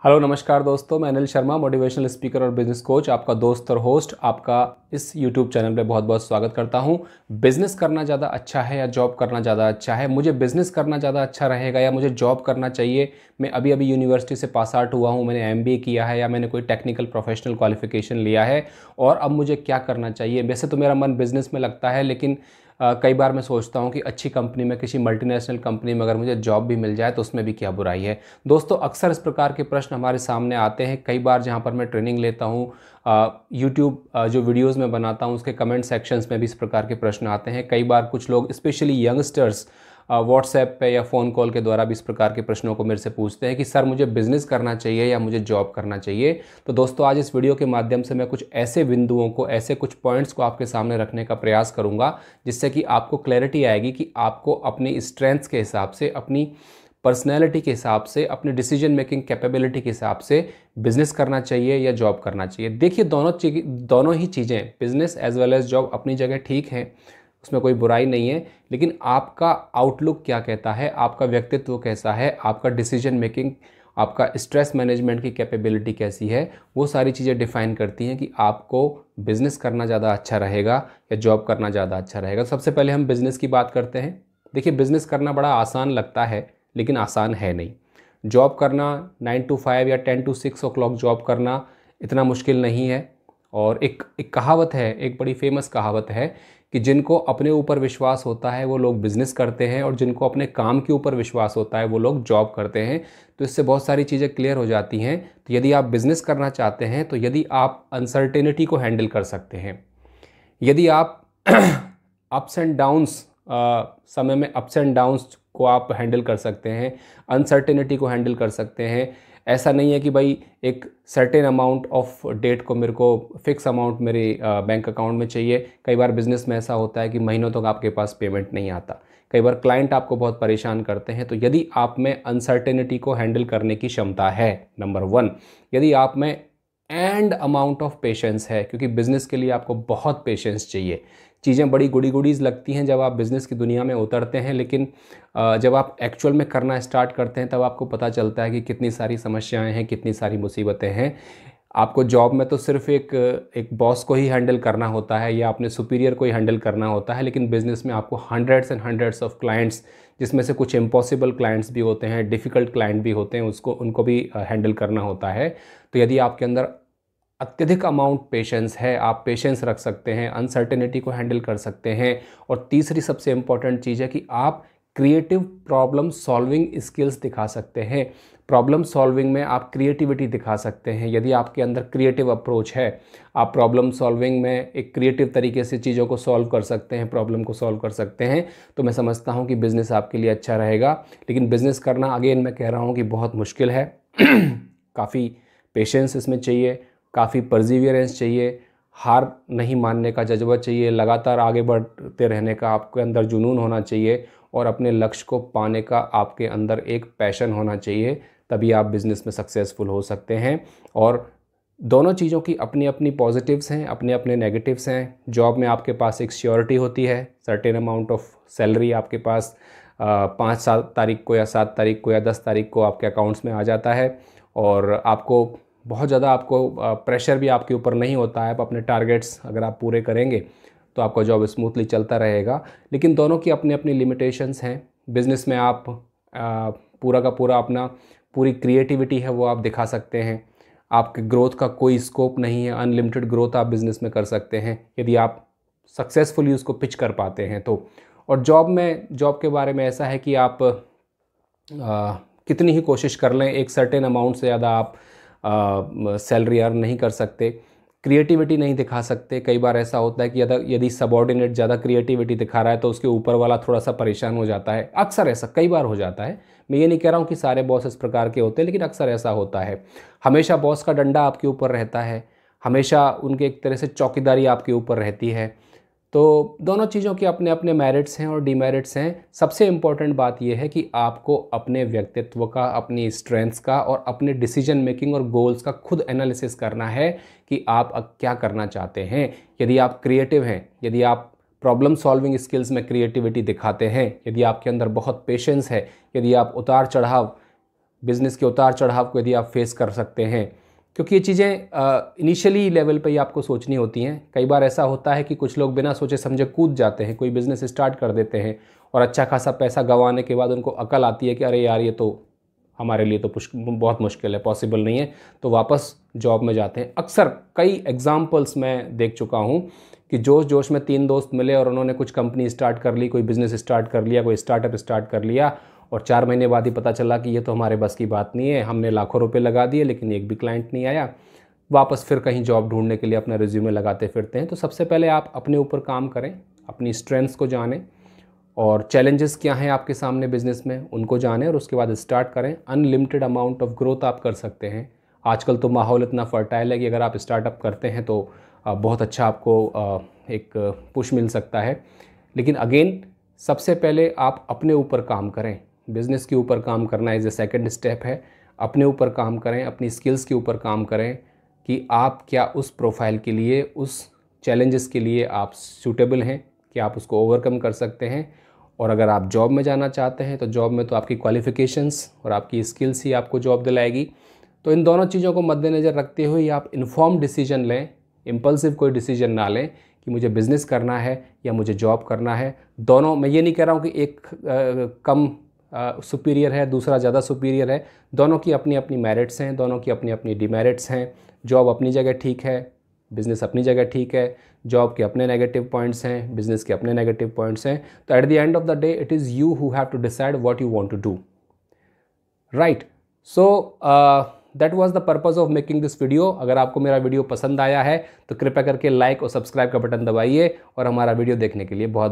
Hello नमस्कार दोस्तों, मैं अनिल शर्मा, मोटिवेशनल स्पीकर और बिजनेस कोच, आपका दोस्त और होस्ट। आपका इस यूट्यूब चैनल पे बहुत बहुत स्वागत करता हूं। बिज़नेस करना ज़्यादा अच्छा है या जॉब करना ज़्यादा अच्छा है? मुझे बिज़नेस करना ज़्यादा अच्छा रहेगा या मुझे जॉब करना चाहिए? मैं अभी अभी यूनिवर्सिटी से पास आउट हुआ हूं, मैंने एमबीए किया है या मैंने कोई टेक्निकल प्रोफेशनल क्वालिफिकेशन लिया है और अब मुझे क्या करना चाहिए? वैसे तो मेरा मन बिज़नेस में लगता है, लेकिन कई बार मैं सोचता हूँ कि अच्छी कंपनी में, किसी मल्टीनेशनल कंपनी में अगर मुझे जॉब भी मिल जाए तो उसमें भी क्या बुराई है। दोस्तों, अक्सर इस प्रकार के प्रश्न हमारे सामने आते हैं। कई बार जहाँ पर मैं ट्रेनिंग लेता हूँ, यूट्यूब जो वीडियोज़ में बनाता हूँ उसके कमेंट सेक्शंस में भी इस प्रकार के प्रश्न आते हैं। कई बार कुछ लोग, स्पेशली यंगस्टर्स, व्हाट्सएप पे या फ़ोन कॉल के द्वारा भी इस प्रकार के प्रश्नों को मेरे से पूछते हैं कि सर मुझे बिज़नेस करना चाहिए या मुझे जॉब करना चाहिए। तो दोस्तों, आज इस वीडियो के माध्यम से मैं कुछ ऐसे बिंदुओं को, ऐसे कुछ पॉइंट्स को आपके सामने रखने का प्रयास करूंगा जिससे कि आपको क्लैरिटी आएगी कि आपको अपनी स्ट्रेंथ्स के हिसाब से, अपनी पर्सनैलिटी के हिसाब से, अपनी डिसीजन मेकिंग कैपेबिलिटी के हिसाब से बिज़नेस करना चाहिए या जॉब करना चाहिए। देखिए, दोनों ही चीज़ें, business as well as job, अपनी जगह ठीक हैं, उसमें कोई बुराई नहीं है। लेकिन आपका आउटलुक क्या कहता है, आपका व्यक्तित्व कैसा है, आपका डिसीजन मेकिंग, आपका स्ट्रेस मैनेजमेंट की कैपेबिलिटी कैसी है, वो सारी चीज़ें डिफ़ाइन करती हैं कि आपको बिज़नेस करना ज़्यादा अच्छा रहेगा या जॉब करना ज़्यादा अच्छा रहेगा। सबसे पहले हम बिज़नेस की बात करते हैं। देखिए, बिज़नेस करना बड़ा आसान लगता है लेकिन आसान है नहीं। जॉब करना 9 to 5 या 10 to 6 o'clock जॉब करना इतना मुश्किल नहीं है। और एक कहावत है, एक बड़ी फेमस कहावत है कि जिनको अपने ऊपर विश्वास होता है वो लोग बिज़नेस करते हैं और जिनको अपने काम के ऊपर विश्वास होता है वो लोग जॉब करते हैं। तो इससे बहुत सारी चीज़ें क्लियर हो जाती हैं। तो यदि आप बिज़नेस करना चाहते हैं, तो यदि आप अनसर्टेनिटी को हैंडल कर सकते हैं, यदि आप अप्स एंड डाउन्स, समय में अप्स एंड डाउन्स को आप हैंडल कर सकते हैं, अनसर्टेनिटी को हैंडल कर सकते हैं। ऐसा नहीं है कि भाई एक सर्टेन अमाउंट ऑफ डेट को, मेरे को फिक्स अमाउंट मेरे बैंक अकाउंट में चाहिए। कई बार बिज़नेस में ऐसा होता है कि महीनों तक आपके पास पेमेंट नहीं आता। कई बार क्लाइंट आपको बहुत परेशान करते हैं। तो यदि आप में अनसर्टेनिटी को हैंडल करने की क्षमता है, नंबर 1, यदि आप में एंड अमाउंट ऑफ पेशेंस है, क्योंकि बिज़नेस के लिए आपको बहुत पेशेंस चाहिए। चीज़ें बड़ी गुड़ी गुडीज़ लगती हैं जब आप बिज़नेस की दुनिया में उतरते हैं, लेकिन जब आप एक्चुअल में करना स्टार्ट करते हैं तब आपको पता चलता है कि कितनी सारी समस्याएं हैं, कितनी सारी मुसीबतें हैं। आपको जॉब में तो सिर्फ एक बॉस को ही हैंडल करना होता है या अपने सुपीरियर को ही हैंडल करना होता है, लेकिन बिज़नेस में आपको hundreds and hundreds of clients, जिसमें से कुछ इम्पॉसिबल क्लाइंट्स भी होते हैं, डिफ़िकल्ट क्लाइंट भी होते हैं, उनको भी हैंडल करना होता है। तो यदि आपके अंदर अत्यधिक अमाउंट पेशेंस है, आप पेशेंस रख सकते हैं, अनसर्टेनिटी को हैंडल कर सकते हैं, और तीसरी सबसे इम्पॉर्टेंट चीज़ है कि आप क्रिएटिव प्रॉब्लम सॉल्विंग स्किल्स दिखा सकते हैं। प्रॉब्लम सॉल्विंग में आप क्रिएटिविटी दिखा सकते हैं। यदि आपके अंदर क्रिएटिव अप्रोच है, आप प्रॉब्लम सॉल्विंग में एक क्रिएटिव तरीके से चीज़ों को सॉल्व कर सकते हैं, प्रॉब्लम को सॉल्व कर सकते हैं, तो मैं समझता हूँ कि बिज़नेस आपके लिए अच्छा रहेगा। लेकिन बिज़नेस करना, अगेन मैं कह रहा हूँ कि बहुत मुश्किल है। काफ़ी पेशेंस इसमें चाहिए, काफ़ी परसिवियरेंस चाहिए, हार नहीं मानने का जज्बा चाहिए, लगातार आगे बढ़ते रहने का आपके अंदर जुनून होना चाहिए, और अपने लक्ष्य को पाने का आपके अंदर एक पैशन होना चाहिए। तभी आप बिज़नेस में सक्सेसफुल हो सकते हैं। और दोनों चीज़ों की अपनी अपनी पॉजिटिव्स हैं, अपने अपने नेगेटिव्स हैं। जॉब में आपके पास एक श्योरिटी होती है, सर्टेन अमाउंट ऑफ सैलरी आपके पास 5-7 तारीख को या 7 तारीख को या 10 तारीख को आपके अकाउंट्स में आ जाता है, और आपको बहुत ज़्यादा, आपको प्रेशर भी आपके ऊपर नहीं होता है। आप अपने टारगेट्स अगर आप पूरे करेंगे तो आपका जॉब स्मूथली चलता रहेगा। लेकिन दोनों की अपनी अपनी लिमिटेशंस हैं। बिज़नेस में आप पूरा का पूरा अपना, पूरी क्रिएटिविटी है वो आप दिखा सकते हैं। आपके ग्रोथ का कोई स्कोप नहीं है, अनलिमिटेड ग्रोथ आप बिज़नेस में कर सकते हैं यदि आप सक्सेसफुली उसको पिच कर पाते हैं तो। और जॉब के बारे में ऐसा है कि आप कितनी ही कोशिश कर लें, एक सर्टेन अमाउंट से ज़्यादा आप सैलरी अर्न नहीं कर सकते, क्रिएटिविटी नहीं दिखा सकते। कई बार ऐसा होता है कि यदि सबॉर्डिनेट ज़्यादा क्रिएटिविटी दिखा रहा है तो उसके ऊपर वाला थोड़ा सा परेशान हो जाता है। अक्सर ऐसा कई बार हो जाता है। मैं ये नहीं कह रहा हूँ कि सारे बॉस इस प्रकार के होते हैं, लेकिन अक्सर ऐसा होता है। हमेशा बॉस का डंडा आपके ऊपर रहता है, हमेशा उनके एक तरह से चौकीदारी आपके ऊपर रहती है। तो दोनों चीज़ों के अपने अपने मेरिट्स हैं और डीमेरिट्स हैं। सबसे इम्पॉर्टेंट बात यह है कि आपको अपने व्यक्तित्व का, अपनी स्ट्रेंथ्स का और अपने डिसीजन मेकिंग और गोल्स का खुद एनालिसिस करना है कि आप अब क्या करना चाहते हैं। यदि आप क्रिएटिव हैं, यदि आप प्रॉब्लम सॉल्विंग स्किल्स में क्रिएटिविटी दिखाते हैं, यदि आपके अंदर बहुत पेशेंस है, यदि आप उतार चढ़ाव बिज़नेस के उतार चढ़ाव को यदि आप फेस कर सकते हैं, क्योंकि ये चीज़ें इनिशियली लेवल पे ही आपको सोचनी होती हैं। कई बार ऐसा होता है कि कुछ लोग बिना सोचे समझे कूद जाते हैं, कोई बिज़नेस स्टार्ट कर देते हैं और अच्छा खासा पैसा गंवाने के बाद उनको अकल आती है कि अरे यार ये तो हमारे लिए तो बहुत मुश्किल है, पॉसिबल नहीं है, तो वापस जॉब में जाते हैं। अक्सर कई एग्जाम्पल्स मैं देख चुका हूँ कि जोश जोश में 3 दोस्त मिले और उन्होंने कुछ कंपनी स्टार्ट कर ली, कोई बिज़नेस स्टार्ट कर लिया, कोई स्टार्टअप स्टार्ट कर लिया और 4 महीने बाद ही पता चला कि ये तो हमारे बस की बात नहीं है, हमने लाखों रुपए लगा दिए लेकिन एक भी क्लाइंट नहीं आया। वापस फिर कहीं जॉब ढूंढने के लिए अपना रिज्यूमे लगाते फिरते हैं। तो सबसे पहले आप अपने ऊपर काम करें, अपनी स्ट्रेंथ्स को जानें और चैलेंजेस क्या हैं आपके सामने बिज़नेस में उनको जानें और उसके बाद स्टार्ट करें। अनलिमिटेड अमाउंट ऑफ ग्रोथ आप कर सकते हैं। आजकल तो माहौल इतना फर्टाइल है कि अगर आप स्टार्टअप करते हैं तो बहुत अच्छा आपको एक पुश मिल सकता है। लेकिन अगेन सबसे पहले आप अपने ऊपर काम करें। बिज़नेस के ऊपर काम करना इज़ ए सेकंड स्टेप है। अपने ऊपर काम करें, अपनी स्किल्स के ऊपर काम करें कि आप क्या उस प्रोफाइल के लिए, उस चैलेंजेस के लिए आप सूटेबल हैं, कि आप उसको ओवरकम कर सकते हैं। और अगर आप जॉब में जाना चाहते हैं तो जॉब में तो आपकी क्वालिफ़िकेशंस और आपकी स्किल्स ही आपको जॉब दिलाएगी। तो इन दोनों चीज़ों को मद्देनज़र रखते हुए आप इन्फॉर्म डिसीजन लें, इम्पल्सिव कोई डिसीजन ना लें कि मुझे बिज़नेस करना है या मुझे जॉब करना है। दोनों, मैं ये नहीं कह रहा हूँ कि एक कम सुपीरियर है, दूसरा ज़्यादा सुपीरियर है। दोनों की अपनी अपनी मेरिट्स हैं, दोनों की अपनी अपनी डिमेरिट्स हैं। जॉब अपनी जगह ठीक है, बिज़नेस अपनी जगह ठीक है। जॉब के अपने नेगेटिव पॉइंट्स हैं, बिज़नेस के अपने नेगेटिव पॉइंट्स हैं। तो at the end of the day it is you who have to decide what you want to do, right. So that was the purpose of making this video. अगर आपको मेरा video पसंद आया है तो कृपया करके लाइक और सब्सक्राइब का बटन दबाइए और हमारा वीडियो देखने के लिए बहुत